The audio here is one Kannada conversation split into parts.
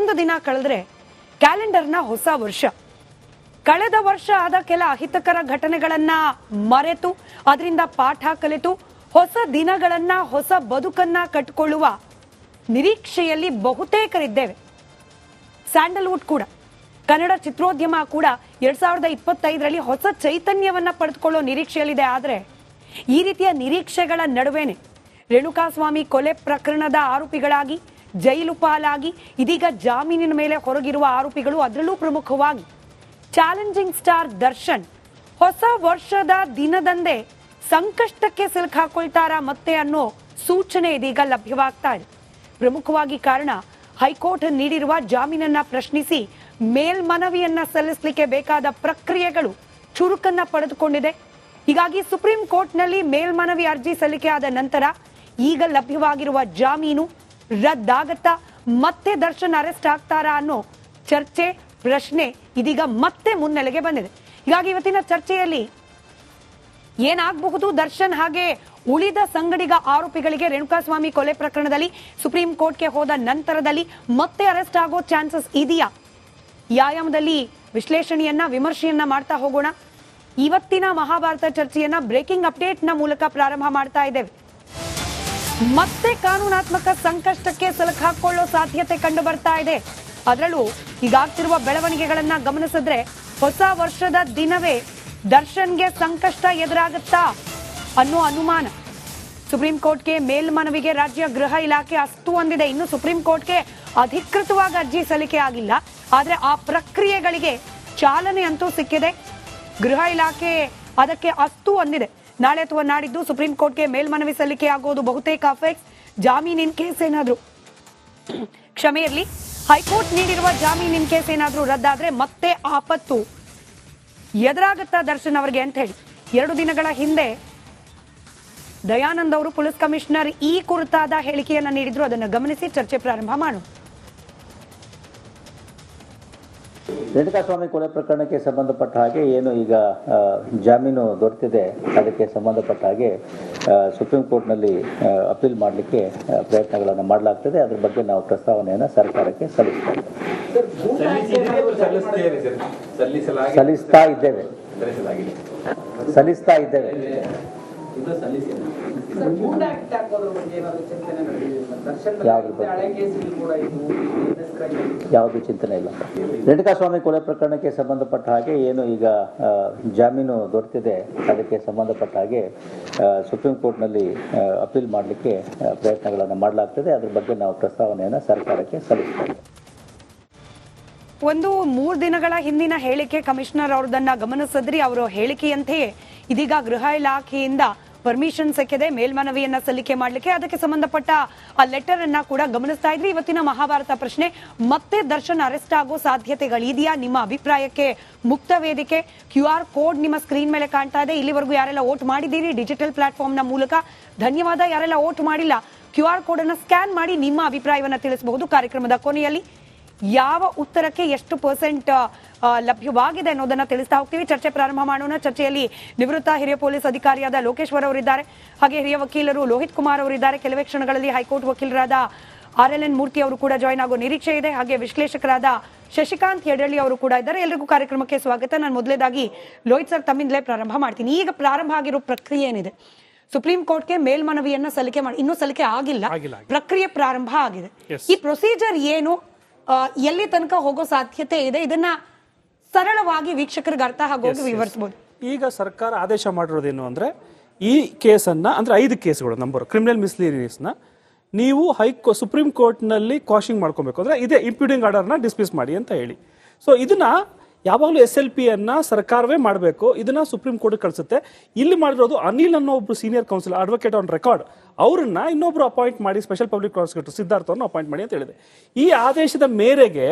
ಇನ್ನೊಂದು ದಿನ ಕಳೆದ್ರೆ ಕ್ಯಾಲೆಂಡರ್ನ ಹೊಸ ವರ್ಷ. ಕಳೆದ ವರ್ಷ ಆದ ಕೆಲ ಅಹಿತಕರ ಘಟನೆಗಳನ್ನ ಮರೆತು ಅದರಿಂದ ಪಾಠ ಕಲಿತು ಹೊಸ ದಿನಗಳನ್ನ ಹೊಸ ಬದುಕನ್ನ ಕಟ್ಟಿಕೊಳ್ಳುವ ನಿರೀಕ್ಷೆಯಲ್ಲಿ ಬಹುತೇಕರಿದ್ದೇವೆ. ಸ್ಯಾಂಡಲ್ವುಡ್ ಕೂಡ, ಕನ್ನಡ ಚಿತ್ರೋದ್ಯಮ ಕೂಡ 2025ರಲ್ಲಿ ಹೊಸ ಚೈತನ್ಯವನ್ನ ಪಡೆದುಕೊಳ್ಳೋ ನಿರೀಕ್ಷೆಯಲ್ಲಿದೆ. ಆದರೆ ಈ ರೀತಿಯ ನಿರೀಕ್ಷೆಗಳ ನಡುವೆನೆ ರೇಣುಕಾಸ್ವಾಮಿ ಕೊಲೆ ಪ್ರಕರಣದ ಆರೋಪಿಗಳಾಗಿ ಜೈಲು ಪಾಲಾಗಿ ಇದೀಗ ಜಾಮೀನಿನ ಮೇಲೆ ಹೊರಗಿರುವ ಆರೋಪಿಗಳು, ಅದರಲ್ಲೂ ಪ್ರಮುಖವಾಗಿ ಚಾಲೆಂಜಿಂಗ್ ಸ್ಟಾರ್ ದರ್ಶನ್ ಹೊಸ ವರ್ಷದ ದಿನದಂದೇ ಸಂಕಷ್ಟಕ್ಕೆ ಸಿಲುಕಾಕೊಳ್ತಾರಾ ಮತ್ತೆ ಅನ್ನೋ ಸೂಚನೆ ಇದೀಗ ಲಭ್ಯವಾಗ್ತಾ ಇದೆ. ಪ್ರಮುಖವಾಗಿ ಕಾರಣ ಹೈಕೋರ್ಟ್ ನೀಡಿರುವ ಜಾಮೀನನ್ನ ಪ್ರಶ್ನಿಸಿ ಮೇಲ್ಮನವಿಯನ್ನ ಸಲ್ಲಿಸಲಿಕ್ಕೆ ಬೇಕಾದ ಪ್ರಕ್ರಿಯೆಗಳು ಚುರುಕನ್ನ ಪಡೆದುಕೊಂಡಿದೆ. ಹೀಗಾಗಿ ಸುಪ್ರೀಂ ಕೋರ್ಟ್ನಲ್ಲಿ ಮೇಲ್ಮನವಿ ಅರ್ಜಿ ಸಲ್ಲಿಕೆ ಆದ ನಂತರ ಈಗ ಲಭ್ಯವಾಗಿರುವ ಜಾಮೀನು ರದ್ದಾಗತ್ತಾ, ಮತ್ತೆ ದರ್ಶನ್ ಅರೆಸ್ಟ್ ಆಗ್ತಾರಾ ಅನ್ನೋ ಚರ್ಚೆ, ಪ್ರಶ್ನೆ ಇದೀಗ ಮತ್ತೆ ಮುನ್ನೆಲೆಗೆ ಬಂದಿದೆ. ಹೀಗಾಗಿ ಇವತ್ತಿನ ಚರ್ಚೆಯಲ್ಲಿ ಏನಾಗಬಹುದು, ದರ್ಶನ್ ಹಾಗೆ ಉಳಿದ ಸಂಗಡಿಗ ಆರೋಪಿಗಳಿಗೆ ರೇಣುಕಾಸ್ವಾಮಿ ಕೊಲೆ ಪ್ರಕರಣದಲ್ಲಿ ಸುಪ್ರೀಂ ಕೋರ್ಟ್ಗೆ ಹೋದ ನಂತರದಲ್ಲಿ ಮತ್ತೆ ಅರೆಸ್ಟ್ ಆಗೋ ಚಾನ್ಸಸ್ ಇದೆಯಾ? ವ್ಯಾಯಾಮದಲ್ಲಿ ವಿಶ್ಲೇಷಣೆಯನ್ನ, ವಿಮರ್ಶೆಯನ್ನ ಮಾಡ್ತಾ ಹೋಗೋಣ. ಇವತ್ತಿನ ಮಹಾಭಾರತ ಚರ್ಚೆಯನ್ನ ಬ್ರೇಕಿಂಗ್ ಅಪ್ಡೇಟ್ನ ಮೂಲಕ ಪ್ರಾರಂಭ ಮಾಡ್ತಾ ಇದ್ದೇವೆ. ಮತ್ತೆ ಕಾನೂನಾತ್ಮಕ ಸಂಕಷ್ಟಕ್ಕೆ ಸಿಲುಕಾಕೊಳ್ಳೋ ಸಾಧ್ಯತೆ ಕಂಡು ಬರ್ತಾ ಇದೆ. ಅದರಲ್ಲೂ ಈಗಾಗ್ತಿರುವ ಬೆಳವಣಿಗೆಗಳನ್ನ ಗಮನಿಸಿದ್ರೆ ಹೊಸ ವರ್ಷದ ದಿನವೇ ದರ್ಶನ್ಗೆ ಸಂಕಷ್ಟ ಎದುರಾಗುತ್ತಾ ಅನ್ನೋ ಅನುಮಾನ. ಸುಪ್ರೀಂ ಕೋರ್ಟ್ಗೆ ಮೇಲ್ಮನವಿಗೆ ರಾಜ್ಯ ಗೃಹ ಇಲಾಖೆ ಅಸ್ತು ಹೊಂದಿದೆ. ಇನ್ನು ಸುಪ್ರೀಂ ಕೋರ್ಟ್ಗೆ ಅಧಿಕೃತವಾಗಿ ಅರ್ಜಿ ಸಲ್ಲಿಕೆ ಆಗಿಲ್ಲ, ಆದ್ರೆ ಆ ಪ್ರಕ್ರಿಯೆಗಳಿಗೆ ಚಾಲನೆ ಅಂತೂ ಸಿಕ್ಕಿದೆ. ಗೃಹ ಇಲಾಖೆ ಅದಕ್ಕೆ ಅಸ್ತು ಹೊಂದಿದೆ. ನಾಳೆ ಅಥವಾ ನಾಡಿದ್ದು ಸುಪ್ರೀಂ ಕೋರ್ಟ್ಗೆ ಮೇಲ್ಮನವಿ ಸಲ್ಲಿಕೆ ಆಗೋದು ಬಹುತೇಕ ಅಫೆಕ್ಸ್. ಜಾಮೀನಿನ ಕೇಸ್ ಏನಾದ್ರು ಕ್ಷಮೆ ಇರಲಿ, ಹೈಕೋರ್ಟ್ ನೀಡಿರುವ ಜಾಮೀನಿನ ಕೇಸ್ ಏನಾದ್ರೂ ರದ್ದಾದ್ರೆ ಮತ್ತೆ ಆಪತ್ತು ಎದುರಾಗುತ್ತಾ ದರ್ಶನ್ ಅವರಿಗೆ ಅಂತ ಹೇಳಿ 2 ದಿನಗಳ ಹಿಂದೆ ದಯಾನಂದ್ ಅವರು ಪೊಲೀಸ್ ಕಮಿಷನರ್ ಈ ಕುರಿತಾದ ಹೇಳಿಕೆಯನ್ನ ನೀಡಿದ್ರು. ಅದನ್ನು ಗಮನಿಸಿ ಚರ್ಚೆ ಪ್ರಾರಂಭ ಮಾಡೋಣ. ರೇಣುಕಾಸ್ವಾಮಿ ಕೊಲೆ ಪ್ರಕರಣಕ್ಕೆ ಸಂಬಂಧಪಟ್ಟ ಹಾಗೆ ಏನು ಈಗ ಜಾಮೀನು ದೊರೆತಿದೆ, ಅದಕ್ಕೆ ಸಂಬಂಧಪಟ್ಟ ಹಾಗೆ ಸುಪ್ರೀಂ ಕೋರ್ಟ್ನಲ್ಲಿ ಅಪೀಲ್ ಮಾಡಲಿಕ್ಕೆ ಪ್ರಯತ್ನಗಳನ್ನು ಮಾಡಲಾಗ್ತದೆ. ಅದ್ರ ಬಗ್ಗೆ ನಾವು ಪ್ರಸ್ತಾವನೆಯನ್ನು ಸರ್ಕಾರಕ್ಕೆ ಸಲ್ಲಿಸ್ತಾ ಇದ್ದೇವೆ. ಯಾವುದು ಚಿಂತನೆ ಇಲ್ಲ. ರೇಣುಕಾಸ್ವಾಮಿ ಕೊಲೆ ಪ್ರಕರಣಕ್ಕೆ ಸಂಬಂಧಪಟ್ಟ ಹಾಗೆ ಏನು ಈಗ ಜಾಮೀನು ದೊರೆತಿದೆ, ಅದಕ್ಕೆ ಸಂಬಂಧಪಟ್ಟ ಹಾಗೆ ಸುಪ್ರೀಂ ಕೋರ್ಟ್ನಲ್ಲಿ ಅಪೀಲ್ ಮಾಡಲಿಕ್ಕೆ ಪ್ರಯತ್ನಗಳನ್ನು ಮಾಡಲಾಗ್ತದೆ. ಅದ್ರ ಬಗ್ಗೆ ನಾವು ಪ್ರಸ್ತಾವನೆಯನ್ನು ಸರ್ಕಾರಕ್ಕೆ ಸಲ್ಲಿಸ್ತೇವೆ. ಒಂದು 3 ದಿನಗಳ ಹಿಂದಿನ ಹೇಳಿಕೆ ಕಮಿಷನರ್ ಅವ್ರದನ್ನ ಗಮನಿಸಿದ್ರಿ. ಅವರ ಹೇಳಿಕೆಯಂತೆಯೇ ಇದೀಗ ಗೃಹ ಇಲಾಖೆಯಿಂದ ಪರ್ಮಿಷನ್ ಸಿಕ್ಕಿದೆ ಮೇಲ್ಮನವಿಯನ್ನ ಸಲ್ಲಿಕೆ ಮಾಡಲಿಕ್ಕೆ. ಅದಕ್ಕೆ ಸಂಬಂಧಪಟ್ಟ ಆ ಲೆಟರ್ ಅನ್ನ ಕೂಡ ಗಮನಿಸ್ತಾ ಇದ್ರಿ. ಇವತ್ತಿನ ಮಹಾಭಾರತ ಪ್ರಶ್ನೆ, ಮತ್ತೆ ದರ್ಶನ್ ಅರೆಸ್ಟ್ ಆಗೋ ಸಾಧ್ಯತೆಗಳಿದೆಯಾ? ನಿಮ್ಮ ಅಭಿಪ್ರಾಯಕ್ಕೆ ಮುಕ್ತ ವೇದಿಕೆ. QR ಕೋಡ್ ನಿಮ್ಮ ಸ್ಕ್ರೀನ್ ಮೇಲೆ ಕಾಣ್ತಾ ಇದೆ. ಇಲ್ಲಿವರೆಗೂ ಯಾರೆಲ್ಲ ವೋಟ್ ಮಾಡಿದ್ದೀರಿ ಡಿಜಿಟಲ್ ಪ್ಲಾಟ್ಫಾರ್ಮ್ ನ ಮೂಲಕ ಧನ್ಯವಾದ. ಯಾರೆಲ್ಲ ವೋಟ್ ಮಾಡಿಲ್ಲ QR ಕೋಡ್ ಅನ್ನ ಸ್ಕ್ಯಾನ್ ಮಾಡಿ ನಿಮ್ಮ ಅಭಿಪ್ರಾಯವನ್ನ ತಿಳಿಸಬಹುದು. ಕಾರ್ಯಕ್ರಮದ ಕೊನೆಯಲ್ಲಿ ಯಾವ ಉತ್ತರಕ್ಕೆ ಎಷ್ಟು % ಲಭ್ಯವಾಗಿದೆ ಅನ್ನೋದನ್ನ ತಿಳಿಸ್ತಾ ಹೋಗ್ತೀವಿ. ಚರ್ಚೆ ಪ್ರಾರಂಭ ಮಾಡೋಣ. ಚರ್ಚೆಯಲ್ಲಿ ನಿವೃತ್ತ ಹಿರಿಯ ಪೊಲೀಸ್ ಅಧಿಕಾರಿಯಾದ ಲೋಕೇಶ್ವರ್ ಅವರಿದ್ದಾರೆ, ಹಾಗೆ ಹಿರಿಯ ವಕೀಲರು ಲೋಹಿತ್ ಕುಮಾರ್ ಅವರಿದ್ದಾರೆ. ಕೆಲವೇ ಕ್ಷಣಗಳಲ್ಲಿ ಹೈಕೋರ್ಟ್ ವಕೀಲರಾದ RLN ಮೂರ್ತಿ ಅವರು ಕೂಡ ಜಾಯ್ನ್ ಆಗೋ ನಿರೀಕ್ಷೆ ಇದೆ. ಹಾಗೆ ವಿಶ್ಲೇಷಕರಾದ ಶಶಿಕಾಂತ್ ಯಡಳ್ಳಿ ಅವರು ಕೂಡ ಇದ್ದಾರೆ. ಎಲ್ಲರಿಗೂ ಕಾರ್ಯಕ್ರಮಕ್ಕೆ ಸ್ವಾಗತ. ನಾನು ಮೊದಲೇದಾಗಿ ಲೋಹಿತ್ ಸರ್ ತಮ್ಮಿಂದಲೇ ಪ್ರಾರಂಭ ಮಾಡ್ತೀನಿ. ಈಗ ಪ್ರಾರಂಭ ಆಗಿರೋ ಪ್ರಕ್ರಿಯೆ ಏನಿದೆ, ಸುಪ್ರೀಂ ಕೋರ್ಟ್ಗೆ ಮೇಲ್ಮನವಿಯನ್ನ ಸಲ್ಲಿಕೆ ಮಾಡಿ, ಇನ್ನೂ ಸಲ್ಲಿಕೆ ಆಗಿಲ್ಲ, ಪ್ರಕ್ರಿಯೆ ಪ್ರಾರಂಭ ಆಗಿದೆ. ಈ ಪ್ರೊಸೀಜರ್ ಏನು, ಎಲ್ಲಿ ತನಕ ಹೋಗೋ ಸಾಧ್ಯತೆ ಇದೆ, ಇದನ್ನ ಸರಳವಾಗಿ ವೀಕ್ಷಕರಿಗೆ ಅರ್ಥ ಆಗೋಗಿ ವಿವರಿಸಬಹುದು. ಈಗ ಸರ್ಕಾರ ಆದೇಶ ಮಾಡಿರೋದೇನು ಅಂದ್ರೆ, ಈ ಕೇಸನ್ನ ಅಂದ್ರೆ 5 ಕೇಸ್ಗಳು ನಂಬರ್ ಕ್ರಿಮಿನಲ್ ಮಿಸ್ಲೀನಿಯಸ್ನ ನೀವು ಸುಪ್ರೀಂ ಕೋರ್ಟ್ನಲ್ಲಿ ಕ್ವಾಶಿಂಗ್ ಮಾಡ್ಕೊಬೇಕು ಅಂದ್ರೆ ಇದೇ ಇಂಪ್ಯೂಡಿಂಗ್ ಆರ್ಡರ್ನ ಡಿಸ್ಮಿಸ್ ಮಾಡಿ ಅಂತ ಹೇಳಿ. ಸೊ ಇದನ್ನ ಯಾವಾಗಲೂ SLP ಅನ್ನ ಸರ್ಕಾರವೇ ಮಾಡಬೇಕು. ಇದನ್ನ ಸುಪ್ರೀಂ ಕೋರ್ಟ್ ಕಳಿಸುತ್ತೆ. ಇಲ್ಲಿ ಮಾಡಿರೋದು ಅನಿಲ್ ಅನ್ನೋ ಒಬ್ರು senior council advocate on record, ಅವ್ರನ್ನ ಇನ್ನೊಬ್ರು ಅಪಾಯಿಂಟ್ ಮಾಡಿ, ಸ್ಪೆಷಲ್ ಪಬ್ಲಿಕ್ ಪ್ರಾಸಿಕ್ಯೂಟರ್ ಸಿದ್ಧಾರ್ಥ ಅವ್ರನ್ನ ಅಪಾಯಿಂಟ್ ಮಾಡಿ ಅಂತ ಹೇಳಿದೆ. ಈ ಆದೇಶದ ಮೇರೆಗೆ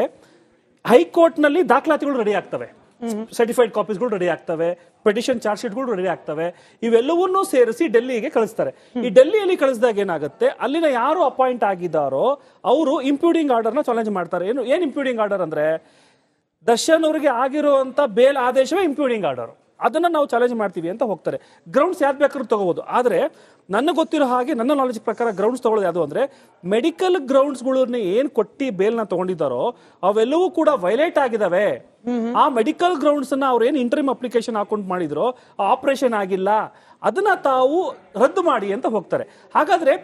ಹೈಕೋರ್ಟ್ನಲ್ಲಿ ದಾಖಲಾತಿಗಳು ರೆಡಿ ಆಗ್ತವೆ, ಸರ್ಟಿಫೈಡ್ ಕಾಪೀಸ್ಗಳು ರೆಡಿ ಆಗ್ತವೆ, ಪೆಟಿಷನ್ ಚಾರ್ಜ್ ಶೀಟ್ಗಳು ರೆಡಿ ಆಗ್ತವೆ. ಇವೆಲ್ಲವನ್ನೂ ಸೇರಿಸಿ ಡೆಲ್ಲಿಗೆ ಕಳಿಸ್ತಾರೆ. ಈ ಡೆಲ್ಲಿಯಲ್ಲಿ ಕಳಿಸಿದಾಗ ಏನಾಗುತ್ತೆ, ಅಲ್ಲಿನ ಯಾರು ಅಪಾಯಿಂಟ್ ಆಗಿದ್ದಾರೋ ಅವರು ಇಂಪ್ಯೂಡಿಂಗ್ ಆರ್ಡರ್ನ ಚಾಲೆಂಜ್ ಮಾಡ್ತಾರೆ. ಏನು ಇಂಪ್ಯೂಡಿಂಗ್ ಆರ್ಡರ್ ಅಂದ್ರೆ, ದರ್ಶನ್ ಅವರಿಗೆ ಆಗಿರುವಂತ ಬೇಲ್ ಆದೇಶವೇ ಇಂಪ್ಯೂಡಿಂಗ್ ಆರ್ಡರ್. ಅದನ್ನ ನಾವು ಚಾಲೆಂಜ್ ಮಾಡ್ತೀವಿ ಅಂತ ಹೋಗ್ತಾರೆ. ಗ್ರೌಂಡ್ಸ್ ಯಾರು ಬೇಕಾದ್ರೂ ತಗೋಬಹುದು. ಆದ್ರೆ ನನಗೆ ಗೊತ್ತಿರೋ ಹಾಗೆ, ನನ್ನ ನಾಲೆಜ್ ಪ್ರಕಾರ ಗ್ರೌಂಡ್ಸ್ ತಗೊಳ್ಳೋದು ಯಾವುದು ಅಂದ್ರೆ ಮೆಡಿಕಲ್ ಗ್ರೌಂಡ್ಸ್ಗಳನ್ನ ಏನ್ ಕೊಟ್ಟಿ ಬೇಲ್ನ ತಗೊಂಡಿದ್ದಾರೋ ಅವೆಲ್ಲವೂ ಕೂಡ ವೈಲೇಟ್ ಆಗಿದಾವೆ. ಆ ಮೆಡಿಕಲ್ ಗ್ರೌಂಡ್ಸ್ ಅನ್ನ ಅವ್ರು ಏನ್ ಇಂಟರಿಮ್ ಅಪ್ಲಿಕೇಶನ್ ಹಾಕೊಂಡು ಮಾಡಿದ್ರು, ಆಪರೇಷನ್ ಆಗಿಲ್ಲ, ಅದನ್ನ ತಾವು ರದ್ದು ಮಾಡಿ ಅಂತ ಹೋಗ್ತಾರೆ. ಹಾಗಾದ್ರೆ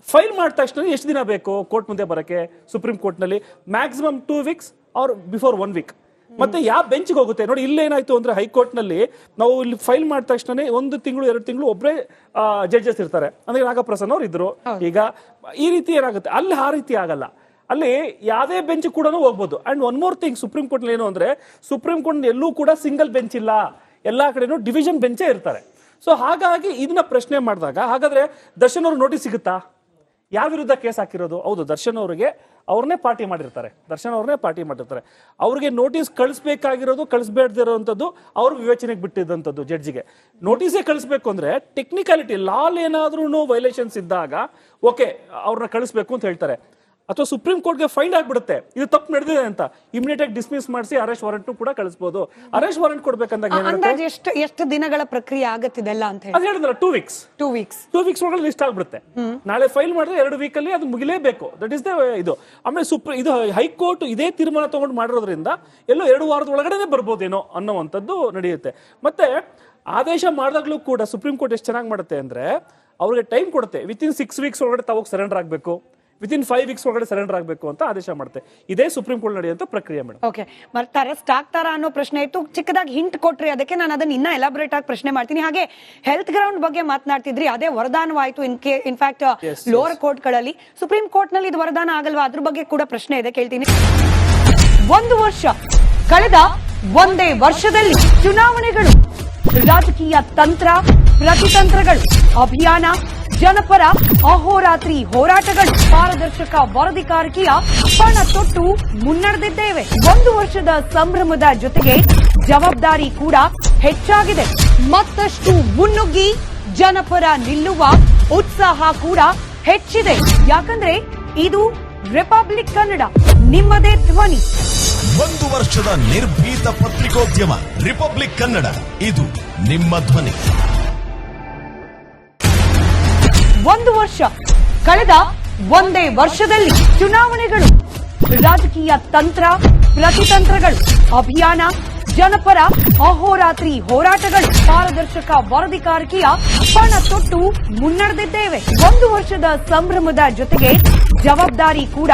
ಫೈಲ್ ಮಾಡಿದ ತಕ್ಷಣ ಎಷ್ಟು ದಿನ ಬೇಕು ಕೋರ್ಟ್ ಮುಂದೆ ಬರಕ್ಕೆ? ಸುಪ್ರೀಂ ಕೋರ್ಟ್ ನಲ್ಲಿ maximum 2 weeks or before 1 week. ಮತ್ತೆ ಯಾವ ಬೆಂಚ್ಗೆ ಹೋಗುತ್ತೆ ನೋಡಿ. ಇಲ್ಲೇನಾಯ್ತು ಅಂದ್ರೆ ಹೈಕೋರ್ಟ್ ನಲ್ಲಿ ನಾವು ಇಲ್ಲಿ ಫೈಲ್ ಮಾಡಿದ ತಕ್ಷಣ 1 ತಿಂಗಳು 2 ತಿಂಗಳು ಒಬ್ಬರೇ ಜಡ್ಜಸ್ ಇರ್ತಾರೆ. ಅಂದ್ರೆ ನಾಗಪ್ರಸನ್ನ ಅವ್ರು ಇದ್ರು. ಈಗ ಈ ರೀತಿ ಏನಾಗುತ್ತೆ, ಅಲ್ಲಿ ಆ ರೀತಿ ಆಗಲ್ಲ. ಅಲ್ಲಿ ಯಾವುದೇ ಬೆಂಚ್ ಕೂಡ ಹೋಗ್ಬೋದು. And one more thing, supreme court ಏನು ಅಂದ್ರೆ ಸುಪ್ರೀಂ ಕೋರ್ಟ್ ಎಲ್ಲೂ ಕೂಡ ಸಿಂಗಲ್ ಬೆಂಚ್ ಇಲ್ಲ, ಎಲ್ಲಾ ಕಡೆನೂ ಡಿವಿಷನ್ ಬೆಂಚೇ ಇರ್ತಾರೆ. ಸೊ ಹಾಗಾಗಿ ಇದನ್ನ ಪ್ರಶ್ನೆ ಮಾಡಿದಾಗ ಹಾಗಾದ್ರೆ ದರ್ಶನ್ ಅವ್ರಿಗೆ ನೋಟಿಸ್ ಸಿಗುತ್ತಾ? ಯಾರ ವಿರುದ್ಧ ಕೇಸ್ ಹಾಕಿರೋದು? ಹೌದು, ದರ್ಶನ್ ಅವರಿಗೆ ಅವ್ರನ್ನೇ ಪಾರ್ಟಿ ಮಾಡಿರ್ತಾರೆ. ಅವ್ರಿಗೆ ನೋಟಿಸ್ ಕಳಿಸ್ಬೇಕಾಗಿರೋದು, ಕಳಿಸ್ಬೇಡ್ದಿರೋಂಥದ್ದು ಅವ್ರ ವಿವೇಚನೆಗೆ ಬಿಟ್ಟಿದ್ದಂಥದ್ದು. ಜಡ್ಜಿಗೆ ನೋಟಿಸೇ ಕಳಿಸ್ಬೇಕು ಅಂದ್ರೆ ಟೆಕ್ನಿಕಾಲಿಟಿ, ಲಾಲ್ ಏನಾದ್ರೂ ವೈಲೇಷನ್ಸ್ ಇದ್ದಾಗ ಓಕೆ ಅವ್ರನ್ನ ಕಳಿಸ್ಬೇಕು ಅಂತ ಹೇಳ್ತಾರೆ. ಅಥವಾ ಸುಪ್ರೀಂ ಕೋರ್ಟ್ಗೆ ಫೈಂಡ್ ಆಗ್ಬಿಡುತ್ತೆ ಇದು ತಪ್ಪು ನಡೆದಿದೆ ಅಂತ, ಇಮಿಡಿಯೇಟ್ ಆಗಿ ಡಿಸ್ಮಿಸ್ ಮಾಡಿಸಿ ಅರೆಸ್ಟ್ ವಾರೆಂಟ್ ಕೂಡ ಕಳಿಸಬಹುದು. ಅರೆಸ್ಟ್ ವಾರೆಂಟ್ ಕೊಡ್ಬೇಕಂದಾಗ ಎಷ್ಟು ದಿನಗಳ ಪ್ರಕ್ರಿಯೆ ಆಗತ್ತಿದೆಲ್ಲ ಅಂತ ಅದು ಹೇಳಿದ್ರಲ್ಲ, 2 weeks 2 weeks ಒಳಗಡೆ ಲಿಸ್ಟ್ ಆಗ್ಬಿಡುತ್ತೆ. ನಾಳೆ ಫೈಲ್ ಮಾಡಿದ್ರೆ 2 week ಅಲ್ಲಿ ಅದು ಮುಗಿಲೇಬೇಕು. ದಟ್ ಇಸ್ ದ ಇದು. ಆಮೇಲೆ ಇದು ಹೈಕೋರ್ಟ್ ಇದೇ ತೀರ್ಮಾನ ತಗೊಂಡು ಮಾಡಿರೋದ್ರಿಂದ ಎಲ್ಲೋ 2 ವಾರದ ಒಳಗಡೆ ಬರ್ಬೋದೇನೋ ಅನ್ನೋವಂಥದ್ದು ನಡೆಯುತ್ತೆ. ಮತ್ತೆ ಆದೇಶ ಮಾಡಿದಾಗ್ಲೂ ಕೂಡ ಸುಪ್ರೀಂ ಕೋರ್ಟ್ ಎಷ್ಟು ಚೆನ್ನಾಗಿ ಮಾಡುತ್ತೆ ಅಂದ್ರೆ ಅವ್ರಿಗೆ ಟೈಮ್ ಕೊಡುತ್ತೆ. ವಿತಿನ್ 6 weeks ಒಳಗಡೆ ತಾವು ಸರೆಂಡರ್ ಆಗಬೇಕು, ವಿತಿನ್ 5 weeks ಒಳಗಡೆ ಸರೆಂಡರ್ ಆಗಬೇಕು ಅಂತ ಆದೇಶ ಮಾಡುತ್ತೆ. ಇದೇ ಸುಪ್ರೀಂ ಕೋರ್ಟ್ ನಡೆಯುವಂತ ಪ್ರಕ್ರಿಯೆ ಮೇಡಮ್. ಓಕೆ, ಮತ್ತೆ ಅರೆಸ್ಟ್ ಆಗ್ತಾರಾ ಅನ್ನೋ ಪ್ರಶ್ನೆ ಇತ್ತು, ಚಿಕ್ಕದಾಗಿ ಹಿಂಟ್ ಕೊಟ್ರಿ, ಅದಕ್ಕೆ ನಾನು ಅದನ್ನ ಇನ್ನ ಎಲಾಬ್ರೇಟ್ ಆಗಿ ಪ್ರಶ್ನೆ ಮಾಡ್ತೀನಿ. ಹಾಗೆ ಹೆಲ್ತ್ ಗ್ರೌಂಡ್ ಬಗ್ಗೆ ಮಾತನಾಡ್ತಿದ್ರಿ, ಅದೇ ವರದಾನವಾಯಿತು ಇನ್ಫ್ಯಾಕ್ಟ್ ಲೋವರ್ ಕೋರ್ಟ್ ಗಳಲ್ಲಿ. ಸುಪ್ರೀಂ ಕೋರ್ಟ್ ನಲ್ಲಿ ಇದು ವರದಾನ ಆಗಲ್ವಾ? ಅದ್ರ ಬಗ್ಗೆ ಕೂಡ ಪ್ರಶ್ನೆ ಇದೆ, ಕೇಳ್ತೀನಿ. 1 ವರ್ಷ ಕಳೆದ ಒಂದೇ ವರ್ಷದಲ್ಲಿ ಚುನಾವಣೆಗಳು, ರಾಜಕೀಯ ತಂತ್ರ ಪ್ರತಿತಂತ್ರಗಳು, ಅಭಿಯಾನ, ಜನಪರ ಅಹೋರಾತ್ರಿ ಹೋರಾಟಗಳು, ಪಾರದರ್ಶಕ ವರದಿಗಾರಿಕೆಯ ಪಣ ತೊಟ್ಟು ಮುನ್ನಡೆದಿದ್ದೇವೆ. 1 ವರ್ಷದ ಸಂಭ್ರಮದ ಜೊತೆಗೆ ಜವಾಬ್ದಾರಿ ಕೂಡ ಹೆಚ್ಚಾಗಿದೆ. ಮತ್ತಷ್ಟು ಮುನ್ನುಗ್ಗಿ ಜನಪರ ನಿಲ್ಲುವ ಉತ್ಸಾಹ ಕೂಡ ಹೆಚ್ಚಿದೆ. ಯಾಕಂದ್ರೆ ಇದು ರಿಪಬ್ಲಿಕ್ ಕನ್ನಡ, ನಿಮ್ಮದೇ ಧ್ವನಿ. 1 ವರ್ಷದ ನಿರ್ಭೀತ ಪತ್ರಿಕೋದ್ಯಮ ರಿಪಬ್ಲಿಕ್ ಕನ್ನಡ, ಇದು ನಿಮ್ಮ ಧ್ವನಿ. 1 ವರ್ಷ ಕಳೆದ ಒಂದೇ ವರ್ಷದಲ್ಲಿ ಚುನಾವಣೆಗಳು, ರಾಜಕೀಯ ತಂತ್ರ ಪ್ರತಿತಂತ್ರಗಳು, ಅಭಿಯಾನ, ಜನಪರ ಅಹೋರಾತ್ರಿ ಹೋರಾಟಗಳು, ಪಾರದರ್ಶಕ ವರದಿಗಾರಿಕೆಯ ಪಣ ತೊಟ್ಟು ಮುನ್ನಡೆದಿದ್ದೇವೆ. 1 ವರ್ಷದ ಸಂಭ್ರಮದ ಜೊತೆಗೆ ಜವಾಬ್ದಾರಿ ಕೂಡ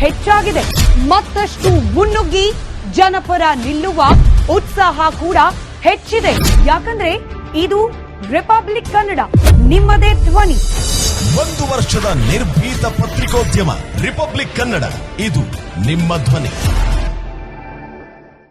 ಹೆಚ್ಚಾಗಿದೆ. ಮತ್ತಷ್ಟು ಮುನ್ನುಗ್ಗಿ ಜನಪರ ನಿಲ್ಲುವ ಉತ್ಸಾಹ ಕೂಡ ಹೆಚ್ಚಿದೆ. ಯಾಕಂದ್ರೆ ಇದು ರಿಪಬ್ಲಿಕ್ ಕನ್ನಡ, ನಿಮ್ಮದೇ ಧ್ವನಿ. 1 ವರ್ಷದ ನಿರ್ಭೀತ ಪತ್ರಿಕೋದ್ಯಮ ರಿಪಬ್ಲಿಕ್ ಕನ್ನಡ, ಇದು ನಿಮ್ಮ ಧ್ವನಿ.